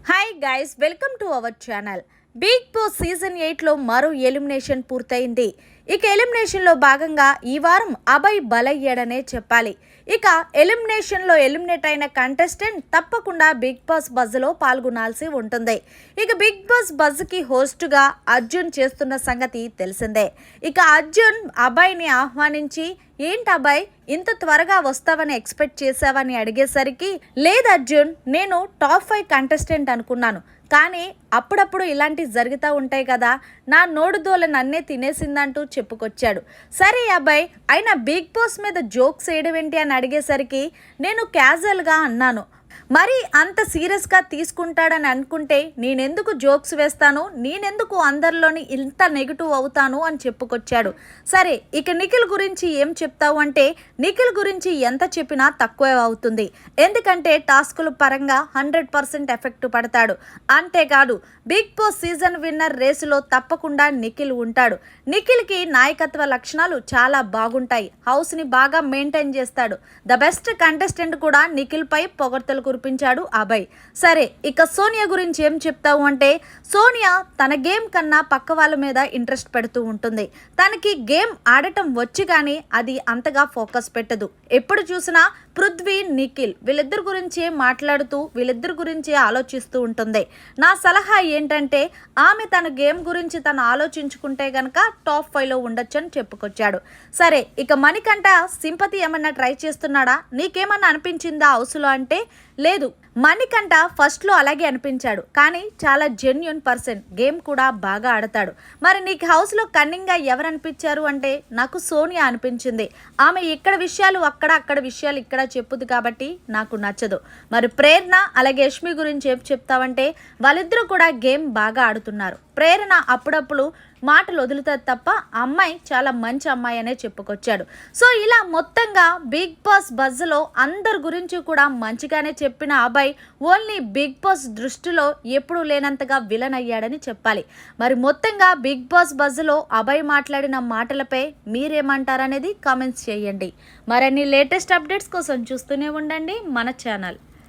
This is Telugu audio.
Hi guys, welcome to our channel. Big boss season 8లో మరో ఎలిమినేషన్ పూర్తయింది. ఇక ఎలిమినేషన్లో భాగంగా ఈ వారం అభయ్ బలయ్యాడనే చెప్పాలి. ఇక ఎలిమినేషన్లో ఎలిమినేట్ అయిన కంటెస్టెంట్ తప్పకుండా బిగ్ బాస్ బజ్లో పాల్గొనాల్సి ఉంటుంది. ఇక బిగ్ బాస్ బజ్కి హోస్ట్గా అర్జున్ చేస్తున్న సంగతి తెలిసిందే. ఇక అర్జున్ అభయ్ని ఆహ్వానించి, ఏంటి అభయ్ ఇంత త్వరగా వస్తావని ఎక్స్పెక్ట్ చేసావని అడిగేసరికి, లేదు అర్జున్, నేను టాప్ 5 కంటెస్టెంట్ అనుకున్నాను, కానీ అప్పుడప్పుడు ఇలాంటివి జరుగుతూ ఉంటాయి కదా, నా నోడుదోల నన్నే తినేసిందంటూ చెప్పుకొచ్చాడు. సరే అబ్బాయి, అయినా బిగ్ బాస్ మీద జోక్స్ వేయడం ఏంటి అని అడిగేసరికి నేను క్యాజువల్గా అన్నాను. మరి అంత సీరియస్గా తీసుకుంటాడని అనుకుంటే నేనెందుకు జోక్స్ వేస్తాను, నేనెందుకు అందరిలోని ఇంత నెగిటివ్ అవుతాను అని చెప్పుకొచ్చాడు. సరే, ఇక నిఖిల్ గురించి ఏం చెప్తావు అంటే, నిఖిల్ గురించి ఎంత చెప్పినా తక్కువ అవుతుంది. ఎందుకంటే టాస్కుల పరంగా 100% ఎఫెక్ట్ పడతాడు. అంతేకాదు, బిగ్ బాస్ సీజన్ విన్నర్ రేసులో తప్పకుండా నిఖిల్ ఉంటాడు. నిఖిల్కి నాయకత్వ లక్షణాలు చాలా బాగుంటాయి. హౌస్ని బాగా మెయింటైన్ చేస్తాడు. ద బెస్ట్ కంటెస్టెంట్ కూడా నిఖిల్పై పొగడ్తలు కురిపించాడు అభయ్. సరే, ఇక సోనియా గురించి ఏం చెప్తావు అంటే, సోనియా తన గేమ్ కన్నా పక్క వాళ్ళ మీద ఇంట్రెస్ట్ పెడుతూ ఉంటుంది. తనకి గేమ్ ఆడటం వచ్చి కానీ అది అంతగా ఫోకస్ పెట్టదు. ఎప్పుడు చూసినా పృథ్వీ, నిఖిల్ వీళ్ళిద్దరి గురించి మాట్లాడుతూ వీళ్ళిద్దరి గురించి ఆలోచిస్తూ ఉంటుంది. నా సలహా ఏంటంటే, ఆమె తన గేమ్ గురించి తను ఆలోచించుకుంటే గనక టాప్ 5లో ఉండొచ్చు అని చెప్పుకొచ్చాడు. సరే, ఇక మణికంఠ సింపతి ఏమన్నా ట్రై చేస్తున్నాడా, నీకేమన్నా అనిపించిందా హౌస్లో అంటే, లేదు, మణికంఠ ఫస్ట్లో అలాగే అనిపించాడు, కానీ చాలా జెన్యున్ పర్సన్, గేమ్ కూడా బాగా ఆడతాడు. మరి నీకు హౌస్లో కన్నింగ్గా ఎవరు అనిపించారు అంటే, నాకు సోనియా అనిపించింది. ఆమె ఇక్కడ విషయాలు అక్కడ, అక్కడ విషయాలు ఇక్కడ చెప్పుదు కాబట్టి నాకు నచ్చదు. మరి ప్రేరణ అలాగే యష్మి గురించి ఏం చెప్తావంటే, వాళ్ళిద్దరూ కూడా గేమ్ బాగా ఆడుతున్నారు. ప్రేరణ అప్పుడప్పుడు మాటలు వదులుతుంది తప్ప అమ్మాయి చాలా మంచి అమ్మాయి అనే చెప్పుకొచ్చాడు. సో ఇలా మొత్తంగా బిగ్ బాస్ బజ్లో అందరి గురించి కూడా మంచిగానే చెప్పిన అభయ్ ఓన్లీ బిగ్ బాస్ దృష్టిలో ఎప్పుడూ లేనంతగా విలన్ అయ్యాడని చెప్పాలి. మరి మొత్తంగా బిగ్ బాస్ బజ్లో అభయ్ మాట్లాడిన మాటలపై మీరేమంటారనేది కామెంట్స్ చేయండి. మరిన్ని లేటెస్ట్ అప్డేట్స్ కోసం చూస్తూనే ఉండండి మన ఛానల్.